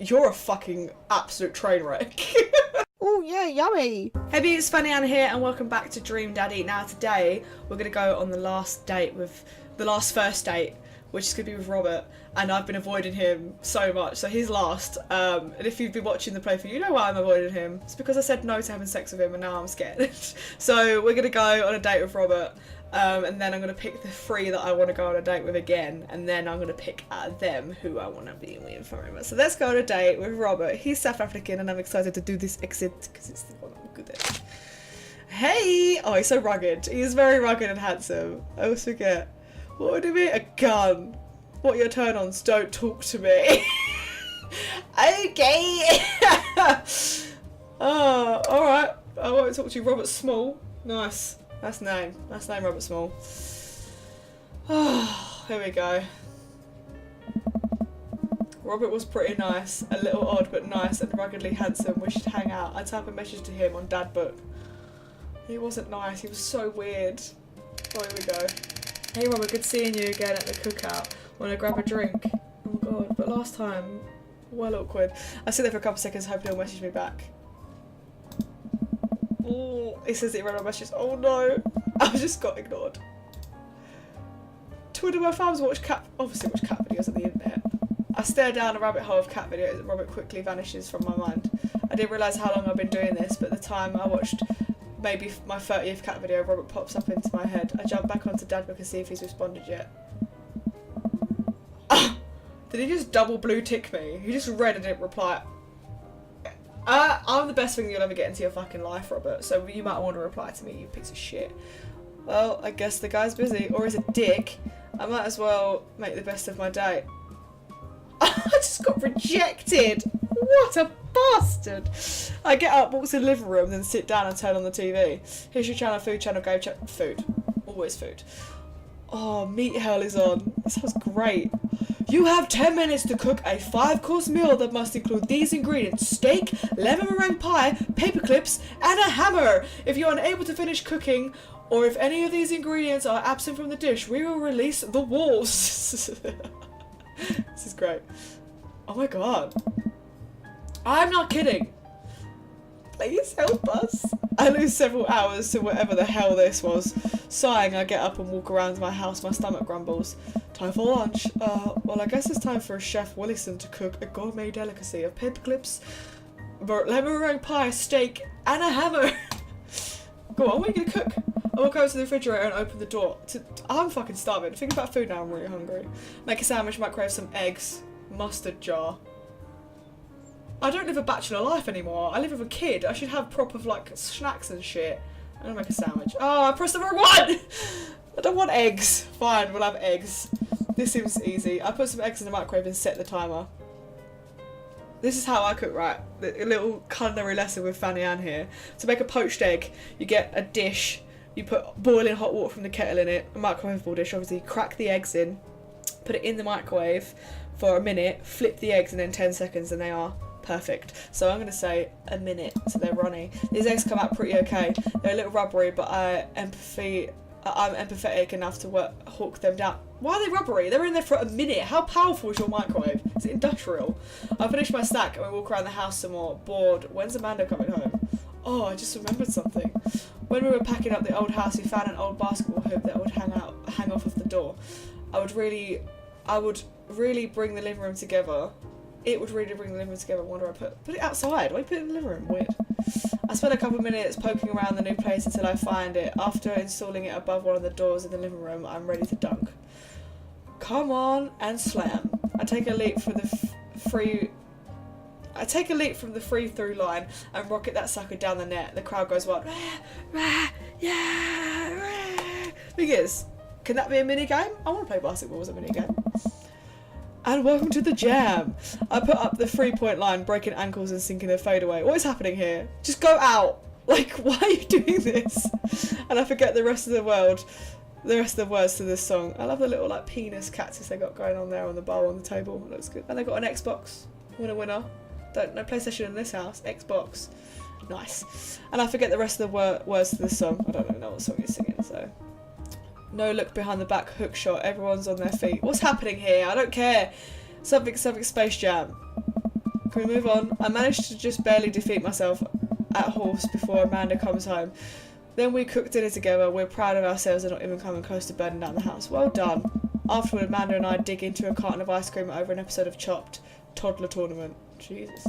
You're a fucking absolute train wreck. Oh yeah, yummy. Hey Beauts, Fanny Ann here and welcome back to Dream Daddy. Now today we're going to go on the last first date, which is going to be with Robert, and I've been avoiding him so much, so he's last. And if you've been watching the playthrough, you know why I'm avoiding him. It's because I said no to having sex with him and now I'm scared. So we're going to go on a date with Robert, and then I'm going to pick the three that I want to go on a date with again, and then I'm going to pick out of them who I want to be with forever. So let's go on a date with Robert. He's South African and I'm excited to do this exit because it's the one I'm good at. Hey! Oh, he's so rugged. He's very rugged and handsome. I always forget. What would it be? A gun. What are your turn-ons? Don't talk to me. Okay. Oh, alright. I won't talk to you. Robert Small. Nice. That's name. That's name, Robert Small. Oh, here we go. Robert was pretty nice. A little odd, but nice and ruggedly handsome. We should hang out. I type a message to him on Dad Book. He wasn't nice. He was so weird. Oh, here we go. Hey Robert, good seeing you again at the cookout. Wanna grab a drink? Oh my god, but last time, well awkward. I sit there for a couple of seconds hoping he'll message me back. Oh, he says that he read my message. Oh no, I just got ignored. Twiddle my thumbs, obviously watch cat videos on the internet. I stare down a rabbit hole of cat videos and Robert quickly vanishes from my mind. I didn't realise how long I've been doing this, but at the time I watched maybe my 30th cat video, Robert pops up into my head. I jump back onto Dad Book and see if he's responded yet. Did he just double blue tick me? He just read and didn't reply. I'm the best thing you'll ever get into your fucking life, Robert, so you might want to reply to me, you piece of shit. Well, I guess the guy's busy, or is a dick. I might as well make the best of my day. I just got rejected! What a bastard! I get up, walk to the living room, then sit down and turn on the TV. Here's your channel, food channel, go check food. Always food. Oh, Meat Hell is on. That sounds great. You have 10 minutes to cook a 5-course meal that must include these ingredients: steak, lemon meringue pie, paper clips, and a hammer. If you're unable to finish cooking, or if any of these ingredients are absent from the dish, we will release the wolves. This is great. Oh my god. I'm not kidding. Please help us. I lose several hours to whatever the hell this was. Sighing, I get up and walk around my house. My stomach grumbles. Time for lunch. Well, I guess it's time for Chef Willison to cook a gourmet delicacy of paper clips, lemon meringue pie, steak, and a hammer. Go on, what are you gonna cook? I walk over to the refrigerator and open the door. I'm fucking starving. Think about food now, I'm really hungry. Make a sandwich, microwave some eggs, mustard jar. I don't live a bachelor life anymore. I live with a kid. I should have proper like snacks and shit. I'm gonna make a sandwich. Oh, I pressed the wrong one! I don't want eggs. Fine, we'll have eggs. This seems easy. I put some eggs in the microwave and set the timer. This is how I cook, right? A little culinary lesson with Fanny Ann here. To make a poached egg, you get a dish. You put boiling hot water from the kettle in it. A microwavable dish, obviously. Crack the eggs in. Put it in the microwave for a minute. Flip the eggs and then 10 seconds and they are perfect. So I'm going to say a minute, so they're runny. These eggs come out pretty okay. They're a little rubbery, but I'm empathetic enough to hawk them down. Why are they rubbery? They're in there for a minute. How powerful is your microwave? It's industrial. I finish my snack and we walk around the house some more. Bored. When's Amanda coming home? Oh, I just remembered something. When we were packing up the old house, we found an old basketball hoop that would hang off of the door. I would really bring the living room together. It would really bring the living room together. Why do I put it outside? Why put it in the living room? Weird. I spend a couple of minutes poking around the new place until I find it. After installing it above one of the doors in the living room, I'm ready to dunk. Come on and slam. I take a leap from the free through line and rocket that sucker down the net. The crowd goes wild. Rah, rah, yeah, rah. Thing is, can that be a mini game? I want to play basketball as a mini game. And welcome to the jam. I put up the 3-point line, breaking ankles and sinking a fadeaway. What is happening here? Just go out. Like, why are you doing this? And I forget the rest of the words to this song. I love the little like penis cactus they got going on there on the bowl on the table. It looks good. And they got an Xbox. Winner. No PlayStation in this house. Xbox. Nice. And I forget the rest of the words to this song. I don't even know what song you're singing, so. No look behind the back, hook shot. Everyone's on their feet. What's happening here? I don't care. Something Space Jam. Can we move on? I managed to just barely defeat myself at horse before Amanda comes home. Then we cooked dinner together. We're proud of ourselves and not even coming close to burning down the house. Well done. Afterward, Amanda and I dig into a carton of ice cream over an episode of Chopped. Toddler tournament. Jesus.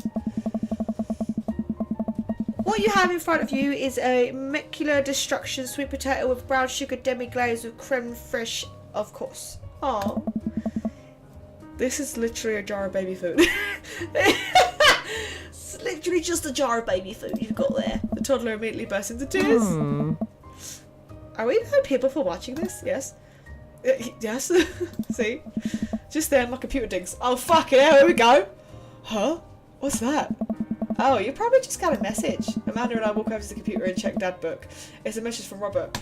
What you have in front of you is a Molecular Destruction sweet potato with brown sugar demi-glaze with creme fraiche, of course. Oh. This is literally a jar of baby food. It's literally just a jar of baby food you've got there. The toddler immediately bursts into tears. Are we the people for watching this? Yes. Yes. See? Just then my computer digs. Oh fucking hell, here we go. Huh? What's that? Oh, you probably just got a message. Amanda and I walk over to the computer and check Dad book. It's a message from Robert.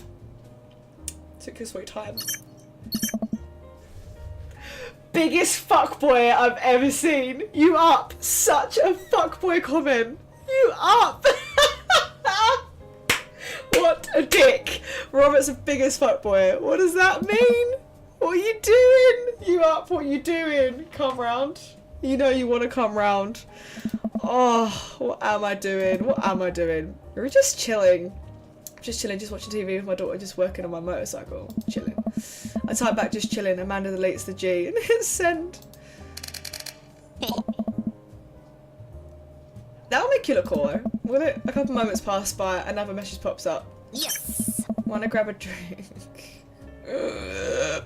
Took your sweet time. Biggest fuckboy I've ever seen. You up. Such a fuckboy comment. You up. What a dick. Robert's the biggest fuckboy. What does that mean? What are you doing? You up. What are you doing? Come round. You know you want to come round. Oh, what am I doing? What am I doing? We're just chilling. Just chilling, just watching TV with my daughter, just working on my motorcycle. Chilling. I type back, just chilling. Amanda deletes the G and hit send. That'll make you look cooler. Will it? A couple moments pass by, another message pops up. Yes! Wanna grab a drink?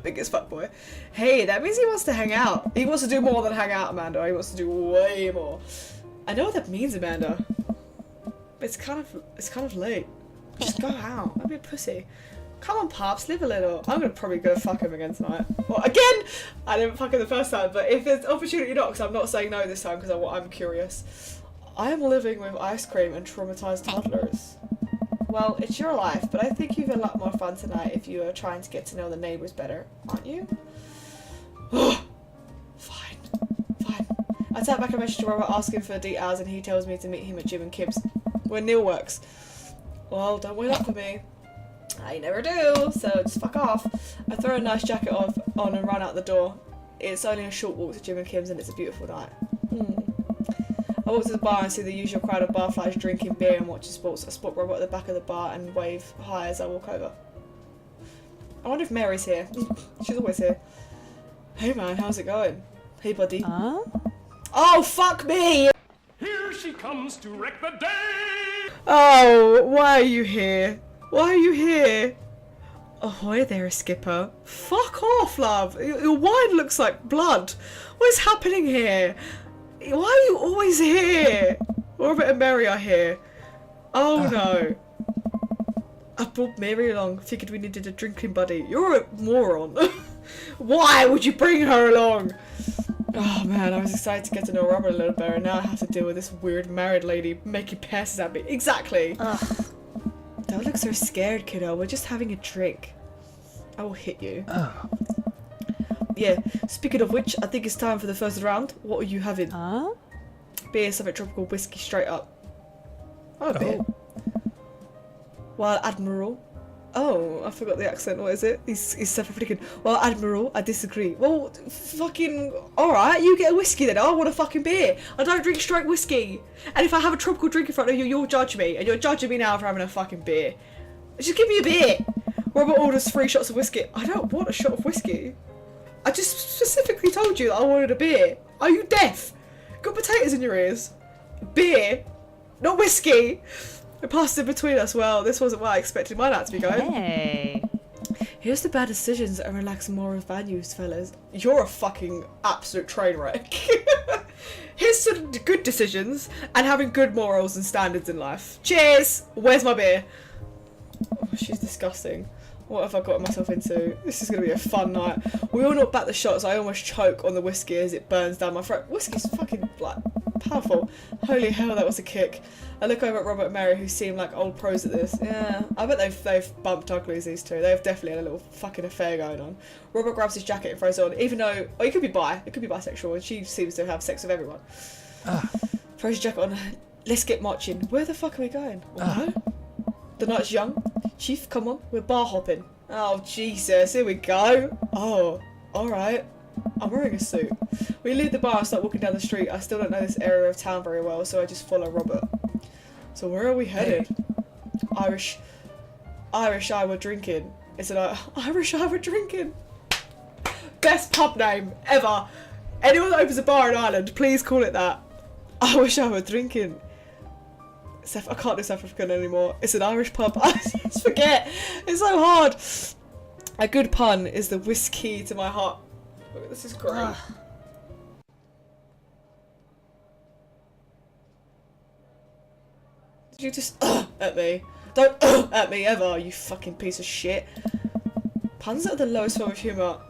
Biggest fuckboy. Hey, that means he wants to hang out. He wants to do more than hang out, Amanda. He wants to do way more. I know what that means, Amanda. But it's kind of late. Just go out. Don't be a pussy. Come on, Pops, live a little. I'm probably gonna fuck him again tonight. Well, again, I didn't fuck him the first time, but if there's opportunity knocks, I'm not saying no this time because I'm curious. I am living with ice cream and traumatized toddlers. Well, it's your life, but I think you've a lot more fun tonight if you are trying to get to know the neighbors better, aren't you? Fine. I type back a message to Robert asking for details and he tells me to meet him at Jim and Kim's, where Neil works. Well, don't wait up for me. I never do, so just fuck off. I throw a nice jacket on and run out the door. It's only a short walk to Jim and Kim's and it's a beautiful night. I walk to the bar and see the usual crowd of barflies drinking beer and watching sports. I spot Robert at the back of the bar and wave hi as I walk over. I wonder if Mary's here. She's always here. Hey man, how's it going? Hey buddy. Oh, fuck me! Here she comes to wreck the day! Oh, why are you here? Why are you here? Ahoy there, Skipper. Fuck off, love. Your wine looks like blood. What is happening here? Why are you always here? Robert and Mary are here. Oh no. I brought Mary along, figured we needed a drinking buddy. You're a moron. Why would you bring her along? Oh man, I was excited to get to know Robert a little better and now I have to deal with this weird married lady making passes at me. Exactly. Don't look so scared, kiddo. We're just having a drink. I will hit you. Yeah, speaking of which, I think it's time for the first round. What are you having? Beer, something tropical, whiskey, straight up. Oh, beer. Wild Admiral. Oh, I forgot the accent. What is it? He's South African. Well, Admiral, I disagree. Well, fucking... Alright, you get a whiskey then. I want a fucking beer. I don't drink straight whiskey. And if I have a tropical drink in front of you, you'll judge me. And you're judging me now for having a fucking beer. Just give me a beer. Robert orders 3 shots of whiskey. I don't want a shot of whiskey. I just specifically told you that I wanted a beer. Are you deaf? Got potatoes in your ears? Beer, not whiskey. It passed in between us. Well, this wasn't what I expected my night to be going. Hey. Here's the bad decisions and relax moral values, fellas. You're a fucking absolute train wreck. Here's some good decisions and having good morals and standards in life. Cheers! Where's my beer? Oh, she's disgusting. What have I got myself into? This is going to be a fun night. We all knock back the shots. I almost choke on the whiskey as it burns down my throat. Whiskey's fucking, like, powerful. Holy hell, that was a kick. I look over at Robert and Mary, who seem like old pros at this. Yeah, I bet they've bumped uglies, these two. They've definitely had a little fucking affair going on. Robert grabs his jacket and throws it on, even though... Oh, he could be bi. It could be bisexual, and she seems to have sex with everyone. Throws his jacket on. Let's get marching. Where the fuck are we going? Oh, the night's young. Chief, come on. We're bar hopping. Oh, Jesus. Here we go. Oh, alright. I'm wearing a suit. We leave the bar and start walking down the street. I still don't know this area of town very well, so I just follow Robert. So where are we headed? Irish I were drinking. Is it Irish I were drinking? Best pub name ever. Anyone that opens a bar in Ireland, please call it that. I wish I were drinking. I can't do South African anymore. It's an Irish pub. I just forget. It's so hard. A good pun is the whiskey to my heart. This is great. Did you just at me? Don't at me ever, you fucking piece of shit. Puns are the lowest form of humour.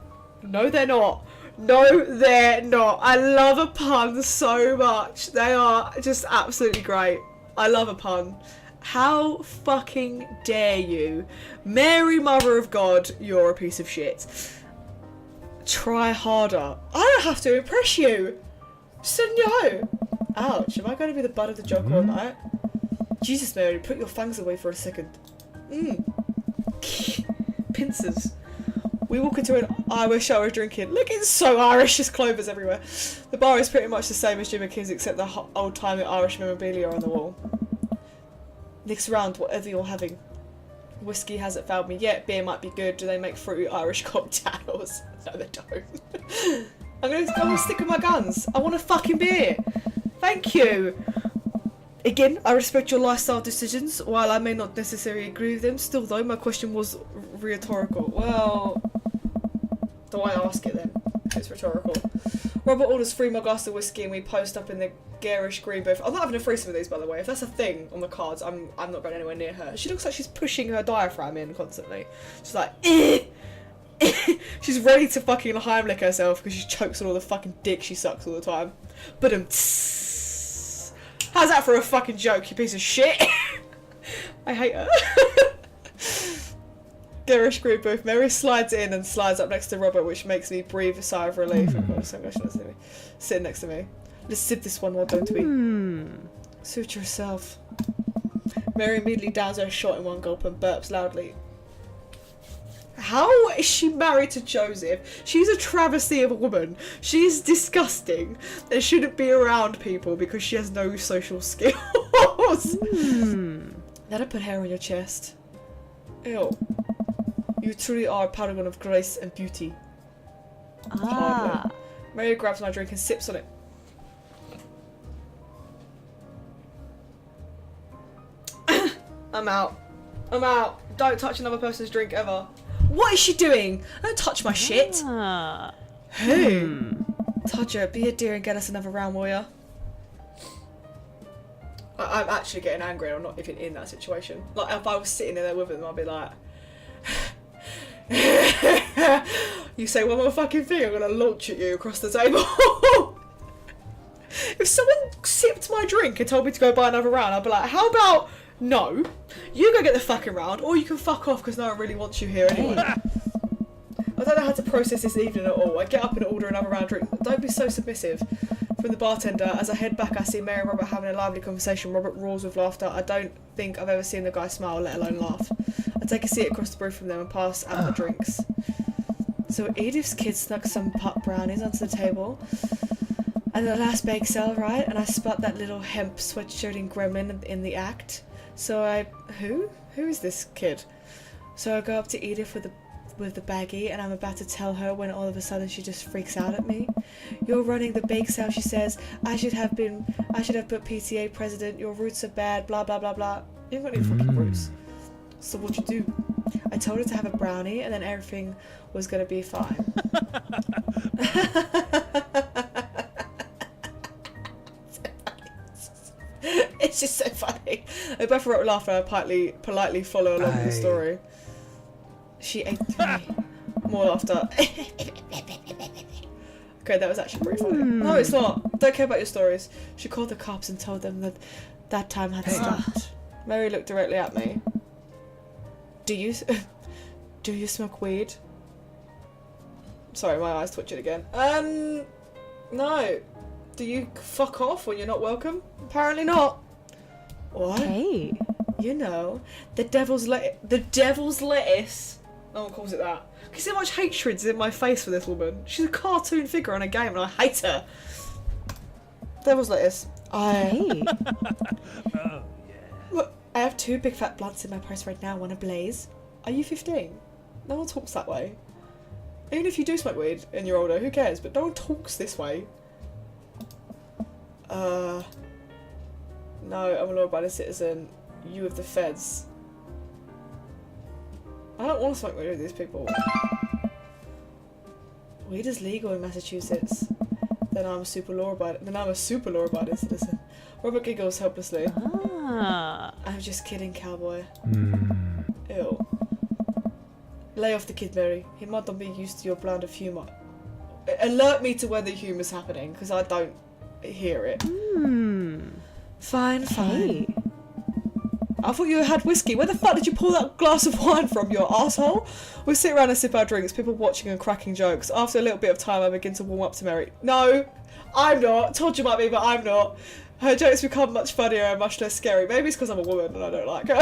No, they're not. No, they're not. I love a pun so much. They are just absolutely great. I love a pun. How fucking dare you? Mary, Mother of God, you're a piece of shit. Try harder. I don't have to impress you. Just a no. Ouch, am I going to be the butt of the joke all night? Jesus, Mary, put your fangs away for a second. Pincers. We walk into an Irish I was drinking. Look, it's so Irish, there's clovers everywhere. The bar is pretty much the same as Jim and Kim's, except the old-timey Irish memorabilia on the wall. Next round, whatever you're having. Whiskey hasn't failed me yet. Beer might be good. Do they make fruity Irish cocktails? No, they don't. I'm gonna stick with my guns. I want a fucking beer. Thank you. Again, I respect your lifestyle decisions. While I may not necessarily agree with them, still though, my question was rhetorical. Well, do I ask it then? It's rhetorical. Robert orders 3 more glasses of whiskey and we post up in the garish green booth. I'm not having a threesome with these, by the way. If that's a thing on the cards, I'm not going anywhere near her. She looks like she's pushing her diaphragm in constantly. She's like, she's ready to fucking Heimlich herself because she chokes on all the fucking dick she sucks all the time. But how's that for a fucking joke, you piece of shit? I hate her. Garish green booth. Mary slides in and slides up next to Robert, which makes me breathe a sigh of relief. Of course, sitting next to me. Let's sip this one, why don't we? Suit yourself. Mary immediately downs her shot in one gulp and burps loudly. How is she married to Joseph? She's a travesty of a woman. She's disgusting and shouldn't be around people because she has no social skills. Let her put hair on your chest. Ew. You truly are a paragon of grace and beauty. Hardly. Mary grabs my drink and sips on it. I'm out. I'm out. Don't touch another person's drink ever. What is she doing? Don't touch my shit. Who? Touch her. Be a dear and get us another round, warrior. I'm actually getting angry. I'm not even in that situation. Like, if I was sitting in there with them, I'd be like... You say one more fucking thing, I'm gonna launch at you across the table. If someone sipped my drink and told me to go buy another round, I'd be like, how about... No, you go get the fucking round, or you can fuck off because no one really wants you here anyway. I don't know how to process this evening at all. I get up and order another round drink. Don't be so submissive. From the bartender, as I head back, I see Mary and Robert having a lively conversation. Robert roars with laughter. I don't think I've ever seen the guy smile, let alone laugh. I take a seat across the booth from them and pass out the drinks. So Edith's kid snuck some pot brownies onto the table. And the last bake sale, right? And I spot that little hemp sweatshirting gremlin in the act. So I... Who is this kid? So I go up to Edith with the baggie and I'm about to tell her when all of a sudden she just freaks out at me. You're running the bake sale, she says. I should have put PTA president. Your roots are bad, blah, blah, blah, blah. You haven't got any fucking roots. So what you do? I told her to have a brownie and then everything was going to be fine. It's just so funny. I both wrote laugh and I politely follow along with the story. She ate me. More laughter. Okay, that was actually pretty funny. No, it's not. Don't care about your stories. She called the cops and told them that time had stopped. Mary looked directly at me. Do you smoke weed? Sorry, my eyes twitching again. No. Do you fuck off when you're not welcome? Apparently not. What? Hey. You know, the devil's lettuce No one calls it that. Can you see how much hatred's in my face for this woman? She's a cartoon figure in a game and I hate her. Devil's lettuce. Hey. Look, I have 2 big fat blunts in my purse right now, one ablaze. Are you 15? No one talks that way. Even if you do smoke weed and you're older, who cares? But no one talks this way. No, I'm a law-abiding citizen. You with the feds. I don't want to smoke weed with these people. Weed is legal in Massachusetts. Then I'm a super law-abiding citizen. Robert giggles helplessly. Ah. I'm just kidding, cowboy. Ew. Lay off the kid, Mary. He might not be used to your brand of humour. Alert me to where the humour's happening, because I don't hear it. Fine, fine. Hey. I thought you had whiskey. Where the fuck did you pull that glass of wine from, you asshole? We sit around and sip our drinks, people watching and cracking jokes. After a little bit of time, I begin to warm up to Mary. No, I'm not. Told you might be, but I'm not. Her jokes become much funnier and much less scary. Maybe it's because I'm a woman and I don't like her.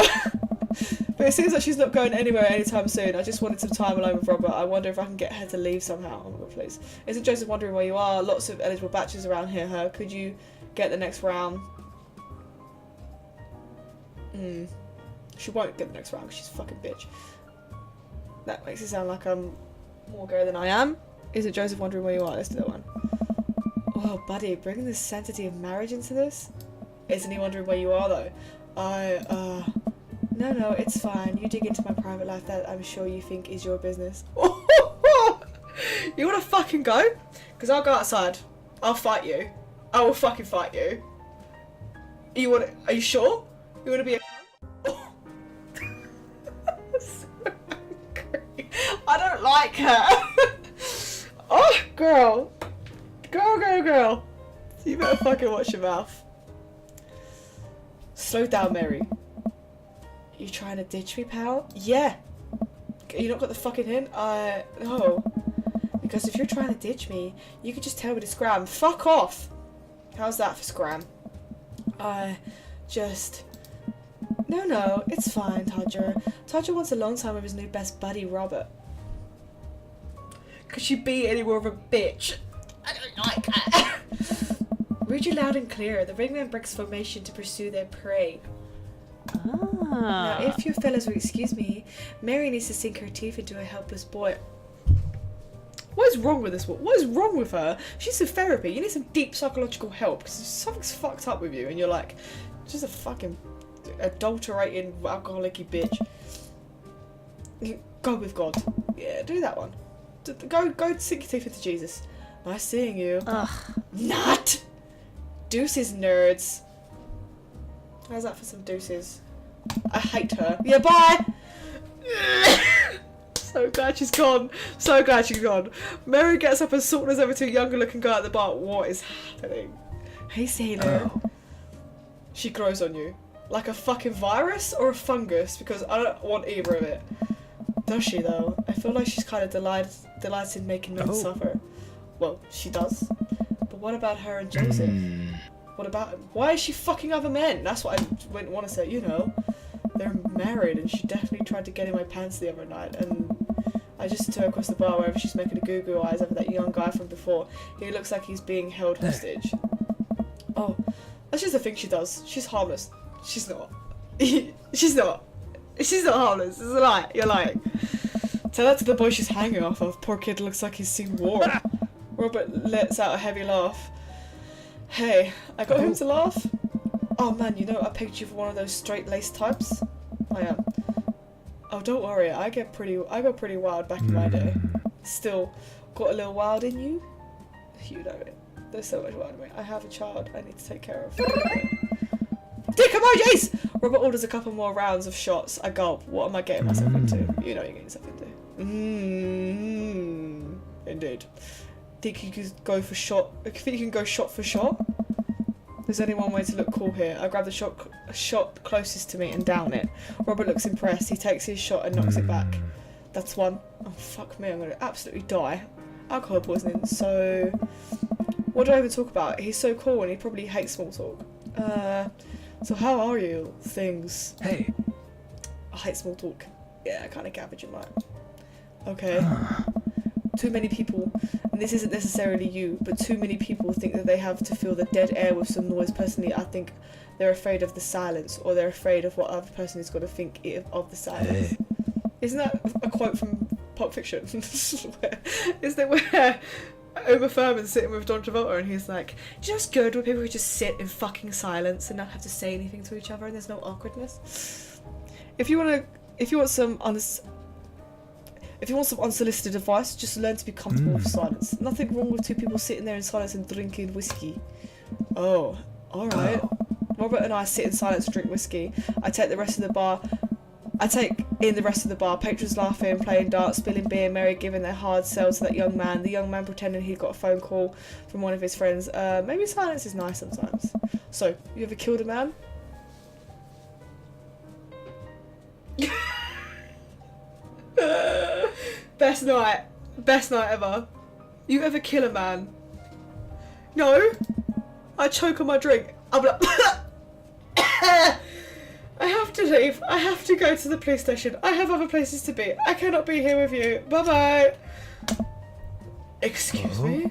But it seems like she's not going anywhere anytime soon. I just wanted some time alone with Robert. I wonder if I can get her to leave somehow. Oh my god, please. Isn't Joseph wondering where you are? Lots of eligible batches around here, huh? Could you get the next round? She won't get the next round because she's a fucking bitch. That makes it sound like I'm more gay than I am. Isn't Joseph wondering where you are? Let's do that one. Oh, buddy, bringing the sanctity of marriage into this? Isn't he wondering where you are, though? No, it's fine. You dig into my private life that I'm sure you think is your business. You wanna fucking go? Because I'll go outside. I'll fight you. I will fucking fight you. Are you sure? You wanna be a so angry. I don't like her. Oh, girl. Girl. You better fucking watch your mouth. Slow down, Mary. You trying to ditch me, pal? Yeah. You not got the fucking hint? No. Because if you're trying to ditch me, you could just tell me to scram. Fuck off. How's that for scram? No, it's fine, Todger. Todger wants alone time with his new best buddy, Robert. Could she be any more of a bitch? I don't like her. Read you loud and clear. The ringman breaks formation to pursue their prey. Now, if you fellas will excuse me, Mary needs to sink her teeth into a helpless boy. What is wrong with this one? What is wrong with her? She's in therapy. You need some deep psychological help because something's fucked up with you and you're like, just a fucking adulterating alcoholic-y bitch. Go with God. Yeah, do that one. Go sink your teeth into Jesus. Nice seeing you. Ugh. Not! Deuces, nerds. How's that for some deuces? I hate her. Yeah, bye! So glad she's gone. So glad she's gone. Mary gets up and saunters over to a younger looking guy at the bar. What is happening? Hey, sailor. Oh. She grows on you. Like a fucking virus or a fungus? Because I don't want either of it. Does she, though? I feel like she's kind of delighted in making men suffer. Well, she does. But what about her and Joseph? What about him? Why is she fucking other men? That's what I wouldn't want to say, you know. They're married and she definitely tried to get in my pants the other night and I just took her across the bar wherever she's making a goo-goo eyes over that young guy from before. He looks like he's being held hostage. Oh, that's just the thing she does. She's harmless. She's not. She's not. She's not harmless. It's a lie. You're lying. Tell that to the boy she's hanging off of. Poor kid looks like he's seen war. Robert lets out a heavy laugh. Hey, I got him to laugh? Oh man, you know I picked you for one of those straight-laced types? I am. Oh, don't worry, I got pretty wild back in my day. Still, got a little wild in you? You know it. There's so much wild in me. I have a child I need to take care of. Dick emojis! Robert orders a couple more rounds of shots. I gulp. What am I getting myself into? You know you're getting yourself into. Indeed. Think you could go for shot? Think you can go shot for shot? There's only one way to look cool here. I grab the shot closest to me and down it. Robert looks impressed. He takes his shot and knocks it back. That's one. Oh fuck me, I'm gonna absolutely die. Alcohol poisoning. So, what do I even talk about? He's so cool and he probably hates small talk. So how are you? Things. Hey. I hate small talk. Yeah, I kind of cabbage in mine. Okay? Too many people, and this isn't necessarily you, but too many people think that they have to fill the dead air with some noise. Personally, I think they're afraid of the silence, or they're afraid of what other person is going to think of the silence. Hey. Isn't that a quote from Pulp Fiction? Isn't it where Uma Thurman's sitting with John Travolta and he's like, do you know what's good when people who just sit in fucking silence and not have to say anything to each other and there's no awkwardness? If you want some unsolicited advice, just learn to be comfortable with silence. Nothing wrong with two people sitting there in silence and drinking whiskey. Oh, alright. Oh. Robert and I sit in silence and drink whiskey. I take in the rest of the bar, patrons laughing, playing darts, spilling beer, Mary giving their hard sell to that young man, the young man pretending he got a phone call from one of his friends. Maybe silence is nice sometimes. So, you ever killed a man? Best night ever. You ever kill a man? No. I choke on my drink. I'm like, I have to leave. I have to go to the police station. I have other places to be. I cannot be here with you. Bye bye. Excuse me?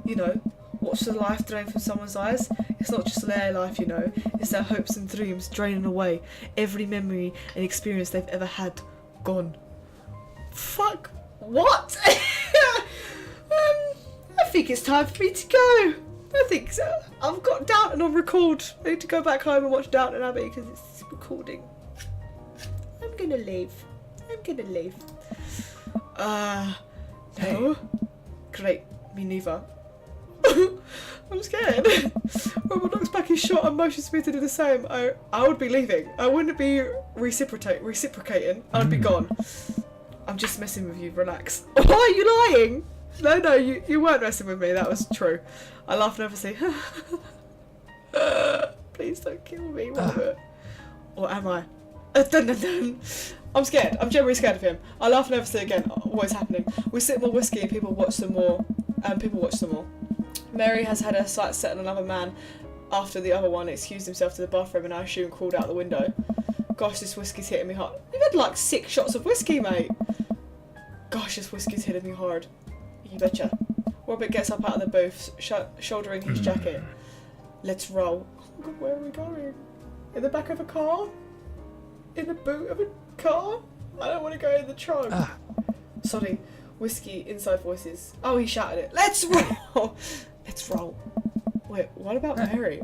You know, watch the life drain from someone's eyes. It's not just their life, you know. It's their hopes and dreams draining away. Every memory and experience they've ever had gone. Fuck. What? I think it's time for me to go. I think so. I've got Downton on record. I need to go back home and watch Downton Abbey because it's recording. I'm gonna leave. No. Hey. Great. Me neither. I'm scared. Robert looks back his shot and motions for me to do the same. I would be leaving. I wouldn't be reciprocating. I'd be gone. I'm just messing with you. Relax. Why are you lying? No, you weren't messing with me. That was true. I laugh nervously. Please don't kill me, Robert. Or am I? Dun, dun, dun. I'm scared. I'm generally scared of him. I laugh nervously again. What is happening? We sip more whiskey and people watch some more. Mary has had her sights set on another man after the other one excused himself to the bathroom and I assume crawled out the window. Gosh, this whiskey's hitting me hard. You've had like 6 shots of whiskey, mate. Gosh, this whiskey's hitting me hard. You betcha. Robert gets up out of the booth, shouldering his jacket. Let's roll. Oh God, where are we going? In the back of a car? In the boot of a car? I don't want to go in the trunk. Sorry. Whiskey, inside voices. Oh, he shouted it. Let's roll! Let's roll. Wait, what about Mary?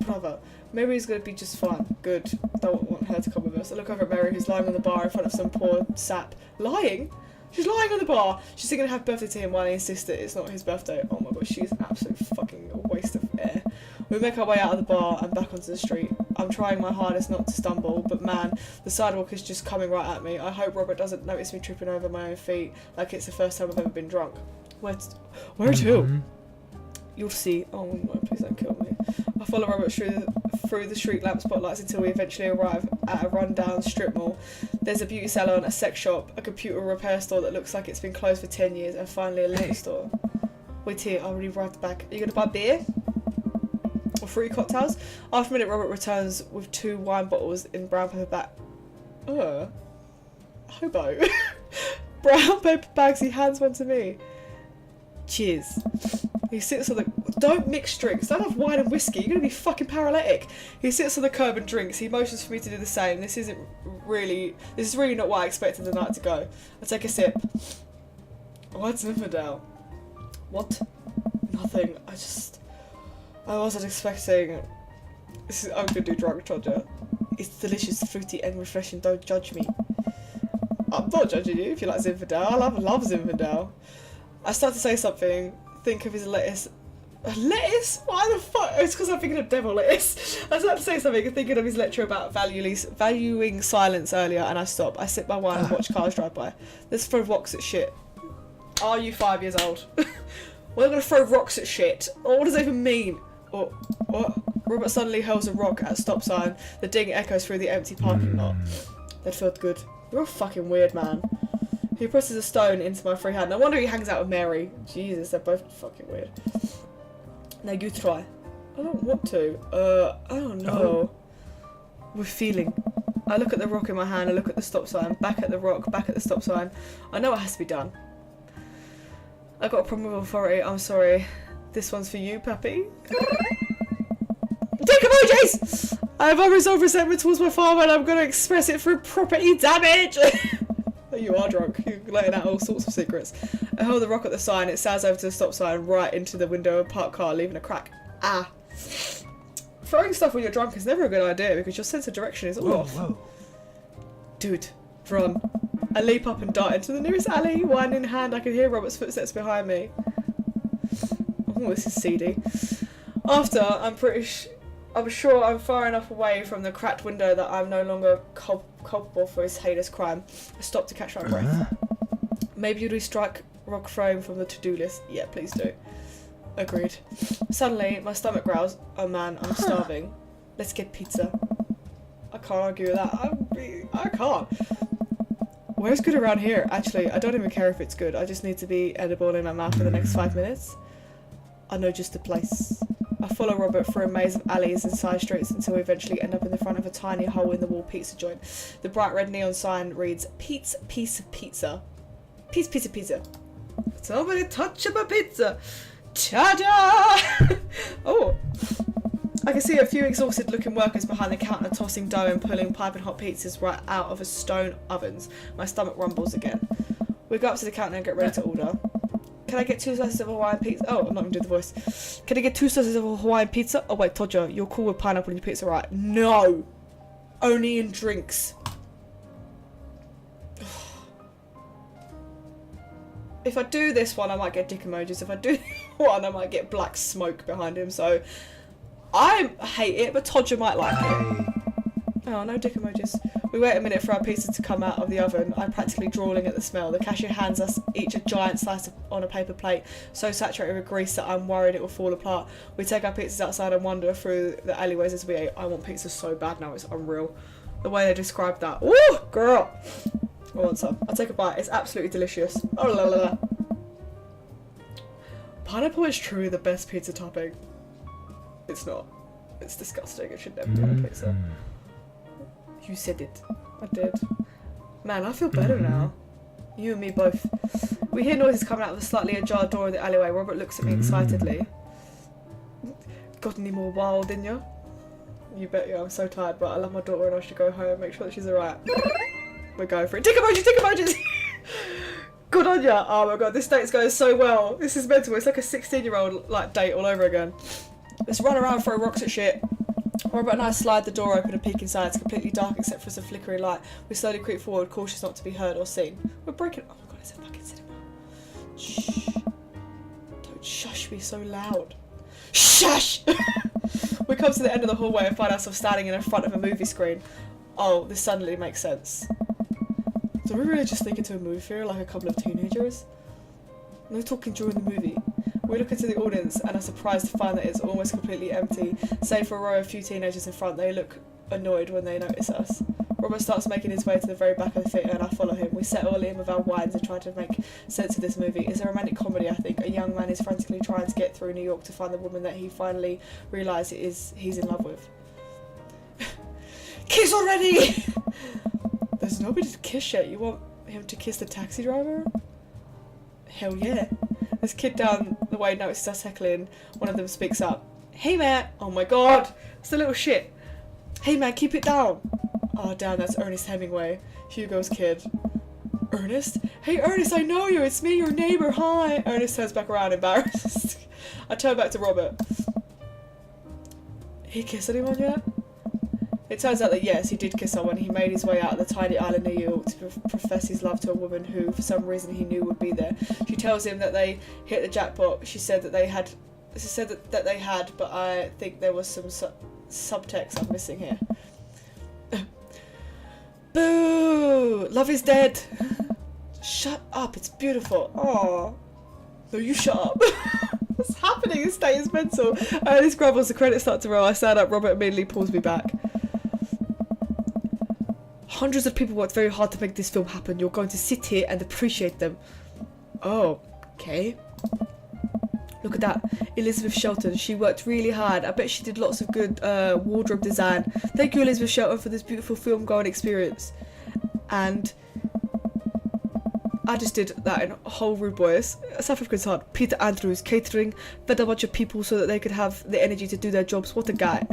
Brother. Mary's going to be just fine. Good. Don't want her to come with us. I look over at Mary, who's lying on the bar in front of some poor sap. Lying? She's lying on the bar. She's singing happy birthday to him while he insists that it's not his birthday. Oh my god, she's an absolute fucking waste of air. We make our way out of the bar and back onto the street. I'm trying my hardest not to stumble, but man, the sidewalk is just coming right at me. I hope Robert doesn't notice me tripping over my own feet like it's the first time I've ever been drunk. Where to? You'll see. Oh no, please don't kill me. I follow Robert through the street lamp spotlights until we eventually arrive at a rundown strip mall. There's a beauty salon, a sex shop, a computer repair store that looks like it's been closed for 10 years, and finally a liquor store. Wait here, I'll be right back. Are you gonna buy beer? Or fruity cocktails? After a minute, Robert returns with 2 wine bottles in brown paper bag. Hobo. Brown paper bags, he hands one to me. Cheers. He sits on the... Don't mix drinks. Don't have wine and whiskey. You're going to be fucking paralytic. He sits on the curb and drinks. He motions for me to do the same. This is really not what I expected the night to go. I take a sip. What's Zinfandel? What? Nothing. I wasn't expecting... I'm going to do drunk Roger. It's delicious, fruity and refreshing. Don't judge me. I'm not judging you if you like Zinfandel. I love Zinfandel. I start to say something, think of his lettuce. Lettuce? Why the fuck? It's because I'm thinking of devil lettuce. I start to say something, thinking of his lecture about valuing silence earlier, and I stop. I sip my wine and watch cars drive by. Let's throw rocks at shit. Are you 5 years old? We're gonna throw rocks at shit. What does that even mean? Or what? Robert suddenly hurls a rock at a stop sign. The ding echoes through the empty parking lot. That felt good. You're a fucking weird man. He presses a stone into my free hand. No wonder he hangs out with Mary. Jesus, they're both fucking weird. Now you try. I don't want to. I don't know. We're feeling. I look at the rock in my hand, I look at the stop sign, back at the rock, back at the stop sign. I know what has to be done. I got a problem with authority, I'm sorry. This one's for you, Pappy. Dick emojis! I have unresolved resentment towards my father and I'm going to express it through property damage! You are drunk. You're letting out all sorts of secrets. I hold the rock at the sign. It sails over to the stop sign, right into the window of a parked car, leaving a crack. Ah. Throwing stuff when you're drunk is never a good idea because your sense of direction is all off. Whoa. Dude, run. I leap up and dart into the nearest alley. Wine in hand, I can hear Robert's footsteps behind me. Oh, this is seedy. After, I'm sure I'm far enough away from the cracked window that I'm no longer culpable for his heinous crime. I stop to catch my breath. Maybe you'd restrike rock frame from the to-do list. Yeah, please do. Agreed. Suddenly, my stomach growls. Oh man, I'm starving. Let's get pizza. I can't argue with that. I can't. Where's good around here? Actually, I don't even care if it's good. I just need to be edible in my mouth for the next 5 minutes. I know just the place. I follow Robert through a maze of alleys and side streets until we eventually end up in the front of a tiny hole-in-the-wall pizza joint. The bright red neon sign reads, Pete's Piece of Pizza. Pete's Piece of Pizza. Somebody touch my pizza! Ta-da! Oh! I can see a few exhausted-looking workers behind the counter tossing dough and pulling piping hot pizzas right out of a stone ovens. My stomach rumbles again. We go up to the counter and get ready to order. Can I get 2 slices of Hawaiian pizza? Oh, I'm not going to do the voice. Can I get 2 slices of Hawaiian pizza? Oh wait, Todger, you're cool with pineapple in your pizza, right? No! Only in drinks. If I do this one, I might get dick emojis. If I do one, I might get black smoke behind him, so... I hate it, but Todger might like it. Oh, no dick emojis. We wait a minute for our pizza to come out of the oven. I'm practically drooling at the smell. The cashier hands us each a giant slice on a paper plate, so saturated with grease that I'm worried it will fall apart. We take our pizzas outside and wander through the alleyways as we eat. I want pizza so bad now, it's unreal. The way they described that. Woo, girl! I want some. I'll take a bite. It's absolutely delicious. Oh la la la. Pineapple is truly the best pizza topping. It's not. It's disgusting. It should never be on a pizza. You said it. I did. Man, I feel better now. You and me both. We hear noises coming out of the slightly ajar door of the alleyway. Robert looks at me excitedly. Got any more wild in you? You bet you. I'm so tired, but I love my daughter and I should go home and make sure that she's alright. We're going for it. Tick emojis! Tick emojis! Good on ya! Oh my god, this date's going so well. This is mental. It's like a 16-year-old like date all over again. Let's run around, throw rocks at shit. Robert and I slide the door open and peek inside. It's completely dark except for some flickering light. We slowly creep forward, cautious not to be heard or seen. We're breaking... Oh my god, it's a fucking cinema. Shh. Don't shush me so loud. Shush! We come to the end of the hallway and find ourselves standing in front of a movie screen. Oh, this suddenly makes sense. So we really just sneak into a movie theatre like a couple of teenagers? No talking during the movie. We look into the audience and are surprised to find that it's almost completely empty. Save for a row of few teenagers in front, they look annoyed when they notice us. Robert starts making his way to the very back of the theatre and I follow him. We settle in with our wines and try to make sense of this movie. It's a romantic comedy, I think. A young man is frantically trying to get through New York to find the woman that he finally realises he's in love with. Kiss already! There's nobody to kiss yet. You want him to kiss the taxi driver? Hell yeah. This kid down the way notices us heckling. One of them speaks up. Hey man! Oh my god! It's the little shit. Hey man, keep it down! Oh damn, that's Ernest Hemingway. Hugo's kid. Ernest? Hey Ernest, I know you! It's me, your neighbour, hi! Ernest turns back around, embarrassed. I turn back to Robert. He kissed anyone yet? It turns out that yes, he did kiss someone. He made his way out of the tiny island near New York to profess his love to a woman who, for some reason, he knew would be there. She tells him that they hit the jackpot. She said that they had. She said that they had, but I think there was some subtext I'm missing here. Boo! Love is dead. Shut up! It's beautiful. Aww. No, you shut up. What's happening? This day is mental. This grumbles. The credits start to roll. I stand up. Robert immediately pulls me back. Hundreds of people worked very hard to make this film happen. You're going to sit here and appreciate them. Oh, okay. Look at that, Elizabeth Shelton. She worked really hard. I bet she did lots of good wardrobe design. Thank you, Elizabeth Shelton, for this beautiful film going experience. And I just did that in a whole rude voice. South African's hard. Peter Andrews, catering, fed a bunch of people so that they could have the energy to do their jobs. What a guy.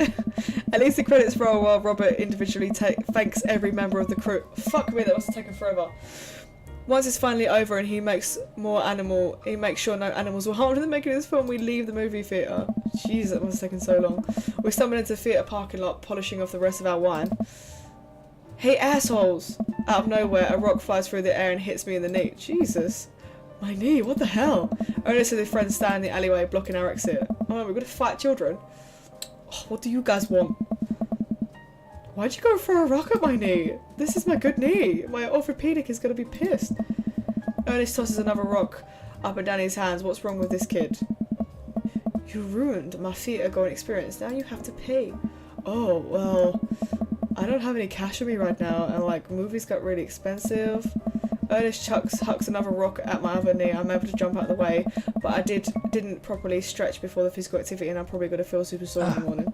At least the credits roll while Robert individually thanks every member of the crew. Fuck me, that must have taken forever. Once it's finally over and he makes sure no animals were harmed in the making of this film, we leave the movie theatre. Jeez, that must have taken so long. We stumbled into the theatre parking lot, polishing off the rest of our wine. Hey assholes! Out of nowhere, a rock flies through the air and hits me in the knee. Jesus. My knee, what the hell? Ernest and his friends stand in the alleyway blocking our exit. Oh no, we're gonna fight children. Oh, what do you guys want? Why'd you go throw a rock at my knee? This is my good knee. My orthopedic is gonna be pissed. Ernest tosses another rock up and down his hands. What's wrong with this kid? You ruined my theatre going experience. Now you have to pay. Oh, well, I don't have any cash on me right now, and like movies got really expensive. Ernest hucks another rock at my other knee. I'm able to jump out of the way, but I didn't properly stretch before the physical activity, and I'm probably gonna feel super sore in the morning.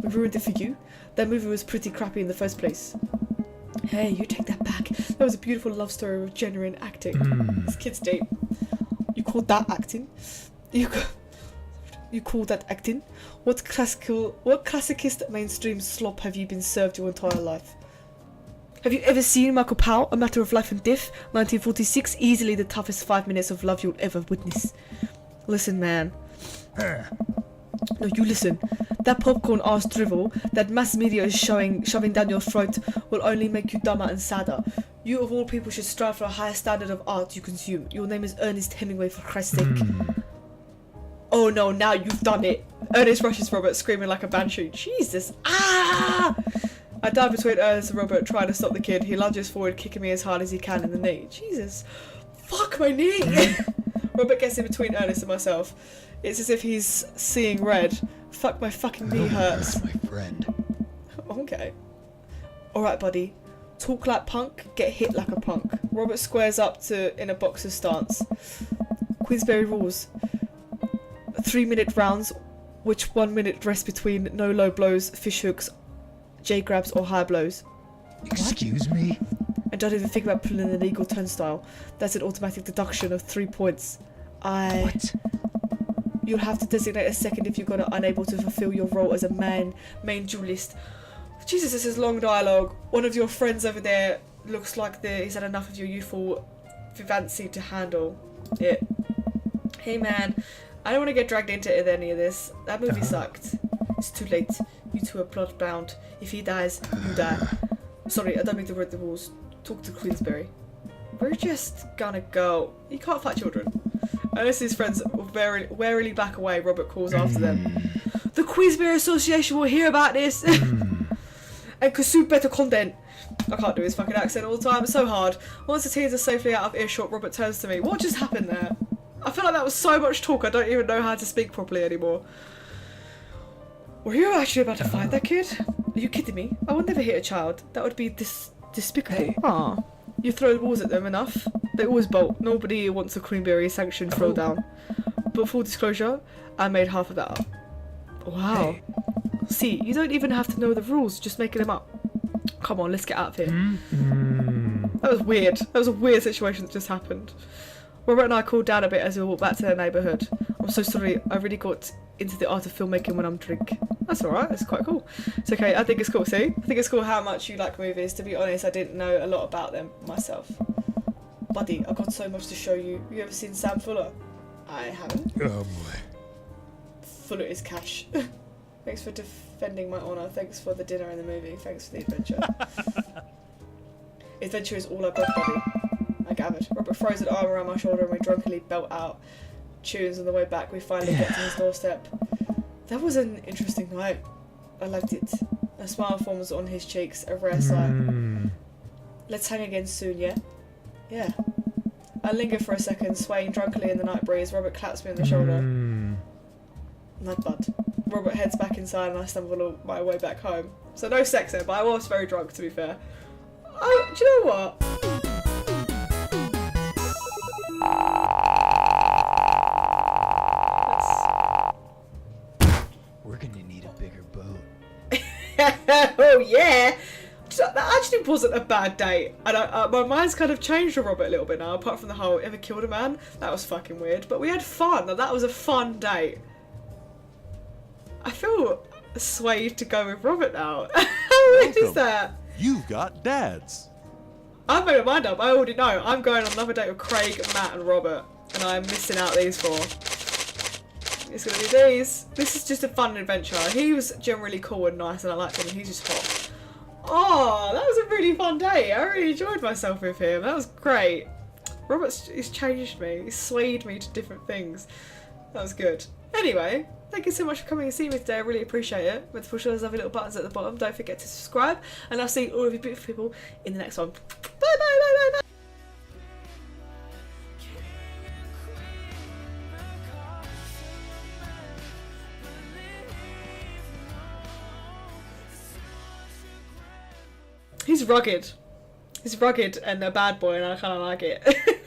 We ruined it for you. That movie was pretty crappy in the first place. Hey, you take that back. That was a beautiful love story with genuine acting. This kid's deep. You call that acting? You call that acting? What classicist mainstream slop have you been served your entire life? Have you ever seen Michael Powell, A Matter of Life and Death, 1946? Easily the toughest 5 minutes of love you'll ever witness. Listen, man. No, you listen. That popcorn ass drivel that mass media is shoving down your throat will only make you dumber and sadder. You of all people should strive for a higher standard of art you consume. Your name is Ernest Hemingway, for Christ's sake. Oh no, now you've done it. Ernest rushes Robert, screaming like a banshee. Jesus. Ah! I dive between Ernest and Robert, trying to stop the kid. He lunges forward, kicking me as hard as he can in the knee. Jesus. Fuck my knee! Robert gets in between Ernest and myself. It's as if he's seeing red. Fuck, my fucking knee hurts. That's my friend. Okay. Alright, buddy. Talk like punk, get hit like a punk. Robert squares up in a boxer stance. Queensberry rules. 3-minute rounds, which 1 minute rest between no low blows, fish hooks, J grabs or high blows. Excuse me? And don't even think about pulling an illegal turnstile. That's an automatic deduction of 3 points. What? You'll have to designate a second if you're gonna unable to fulfill your role as a main duelist. Jesus, this is long dialogue. One of your friends over there looks like he's had enough of your youthful vivacity to handle it. Hey man, I don't want to get dragged into any of this. That movie sucked. It's too late. You two are blood-bound. If he dies, you die. Sorry, I don't mean to break the rules. Talk to Queensberry. We're just gonna go. You can't fight children. Unless his friends warily back away, Robert calls after them. The Queensberry Association will hear about this. And consume better content. I can't do his fucking accent all the time. It's so hard. Once the teens are safely out of earshot, Robert turns to me. What just happened there? I feel like that was so much talk, I don't even know how to speak properly anymore. Were you actually about to fight that kid? Are you kidding me? I would never hit a child. That would be despicable. Aw. You throw balls at them enough, they always bolt. Nobody wants a Queenberry sanctioned throwdown. But full disclosure, I made half of that up. Wow. Hey. See, you don't even have to know the rules, just making them up. Come on, let's get out of here. That was weird. That was a weird situation that just happened. Robert and I cooled down a bit as we walked back to their neighbourhood. I'm so sorry, I really got into the art of filmmaking when I'm drunk. That's alright, it's quite cool. It's okay, I think it's cool, see? I think it's cool how much you like movies. To be honest, I didn't know a lot about them myself. Buddy, I've got so much to show you. You ever seen Sam Fuller? I haven't. Oh boy. Fuller is cash. Thanks for defending my honour. Thanks for the dinner and the movie. Thanks for the adventure. Adventure is all I've got, buddy. I gathered. Robert throws an arm around my shoulder and we drunkenly belt out tunes on the way back. We finally get to his doorstep. That was an interesting night. I liked it. A smile forms on his cheeks, a rare sight. Let's hang again soon, yeah? Yeah. I linger for a second, swaying drunkenly in the night breeze. Robert claps me on the shoulder. Night, bud. Robert heads back inside and I stumble my way back home. So no sex there, but I was very drunk, to be fair. Oh, do you know what? Oh yeah. That actually wasn't a bad date, and my mind's kind of changed on Robert a little bit now. Apart from the whole ever killed a man, that was fucking weird. But we had fun. That was a fun date. I feel swayed to go with Robert now. How weird is that? You've got dads. I've made my mind up. I already know. I'm going on another date with Craig, Matt, and Robert, and I'm missing out these 4. It's gonna be these. This is just a fun adventure. He was generally cool and nice, and I liked him. And he's just hot. Oh, that was a really fun day. I really enjoyed myself with him. That was great. He's changed me. He's swayed me to different things. That was good. Anyway, thank you so much for coming and seeing me today. I really appreciate it. With push those lovely little buttons at the bottom. Don't forget to subscribe. And I'll see all of you beautiful people in the next one. Bye, bye, bye, bye, bye. He's rugged. He's rugged and a bad boy, and I kind of like it.